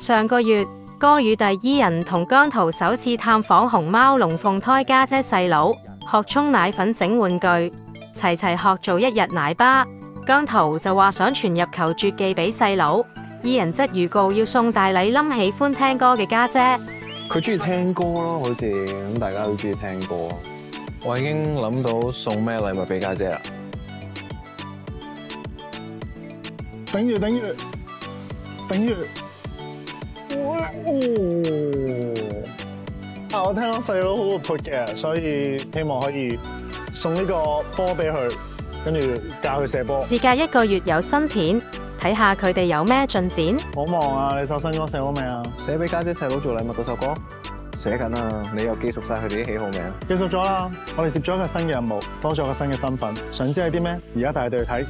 上個月，歌與第伊人同姜濤首次探訪熊貓龍鳳胎家姐細佬，學沖奶粉整玩具，齊齊學做一日奶爸。姜濤就話想傳入球絕技俾細佬，伊人則預告要送大禮冧喜歡聽歌嘅家姐。佢中意聽歌咯，好似咁大家都中意聽歌。我已經諗到送咩禮物俾家姐啦。頂住頂住頂住！我聽到細佬好活潑嘅，所以希望可以送呢個波俾佢，跟住教佢射波。事隔1個月有新片，睇下佢哋有咩進展。好忙啊！你首新歌寫好未啊？寫俾家姐細佬做禮物嗰首歌寫緊啊！你又記熟晒佢哋啲喜好未啊？記熟咗啦！我哋接咗一個新嘅任務，多咗個新嘅身份。想知係啲咩？而家帶佢哋去睇。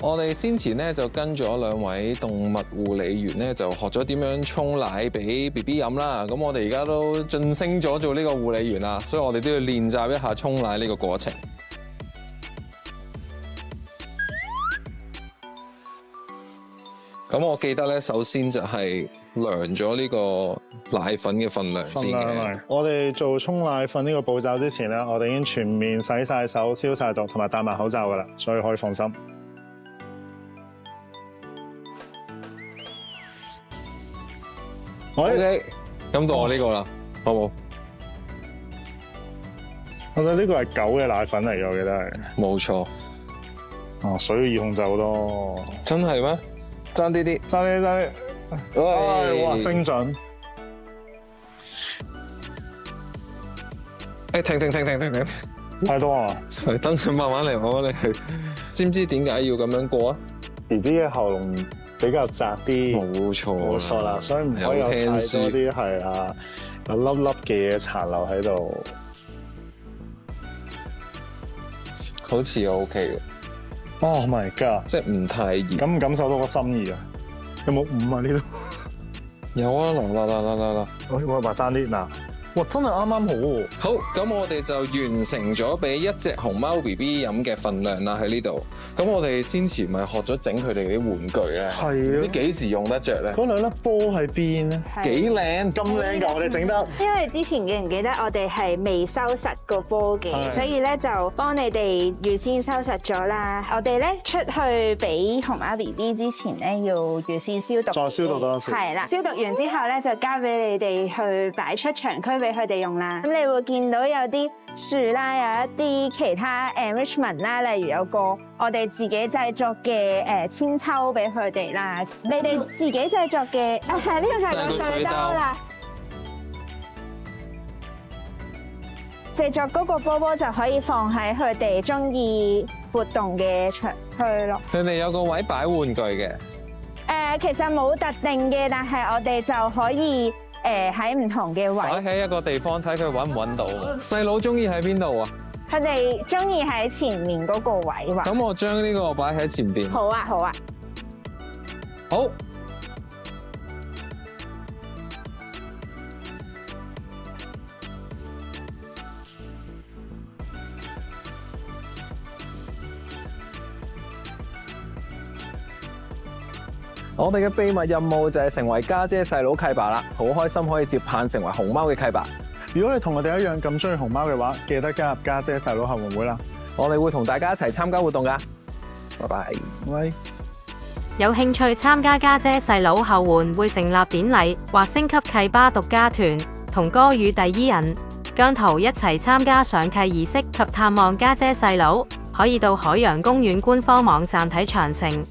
我哋先前咧就跟咗2位動物護理員咧，就學咗點樣沖奶俾 BB 飲啦。咁我哋而家都晉升咗做呢個護理員啦，所以我哋都要練習一下沖奶呢個過程。咁我記得咧，首先就係量咗呢個奶粉嘅份量先嘅。我哋做沖奶粉呢個步驟之前咧，我哋已經全面洗晒手、消晒毒，同埋戴埋口罩噶啦，所以可以放心。OK，咁到我呢個啦，好冇？我覺得呢個係狗嘅奶粉嚟嘅，我記得係。冇錯。哦，水易控制好多。真係咩？爭啲啲，爭啲。哇，精準。停！太多啊！等佢慢慢嚟。知唔知點解要咁樣過啊 ？BB 嘅喉嚨比較窄啲，冇錯啦，所以唔可以有太多啲係啊，有粒粒嘅嘢殘留喺度。好似 OK 嘅。Oh my god！ 即係唔太熱。感唔感受到個心意啊？有冇5啊？呢度有啊，嗱。我話爭啲嗱。哇！真係啱啱好喎。好，咁我哋就完成咗俾1隻熊貓 BB 飲嘅份量啦喺呢度。咁我哋先前咪學咗整佢哋啲玩具咧，係啊，唔知幾時用得着咧？嗰2粒波喺邊咧？幾靚，咁靚㗎！我哋整得。因為之前記唔記得我哋係未收實個波嘅，所以咧就幫你哋預先收實咗啦。我哋咧出去俾熊貓 BB 之前咧，要預先消毒。再消毒多一次。係啦，消毒完之後咧，就交俾你哋去擺出場區俾佢哋用啦。咁你會見到有啲樹啦，有一啲其他 enrichment 啦，例如有個我哋自己製作嘅千秋俾佢哋啦。你哋自己製作嘅呢個就係個水兜啦。製作嗰個波波就可以放喺佢哋中意活動嘅場區咯。佢哋有個位擺玩具嘅。其實冇特定嘅，但係我哋就可以喺唔同嘅位擺喺一個地方睇佢揾唔揾到。細佬中意喺邊度啊？佢哋中意喺前面嗰個位畫。咁我將呢個擺喺前邊。好啊，好啊。好。我哋嘅秘密任務就係成為家姐細佬契爸啦，好開心可以接棒成為熊貓嘅契爸。如果你同我哋一樣咁中意熊貓嘅話，記得加入家姐細佬後援會啦。我哋會同大家一齊參加活動噶。拜拜。喂。有興趣參加家姐細佬後援會成立典禮或升級契爸獨家團，同歌與第伊人、姜濤一齊參加上契儀式及探望家姐細佬，可以到海洋公園官方網站睇詳情。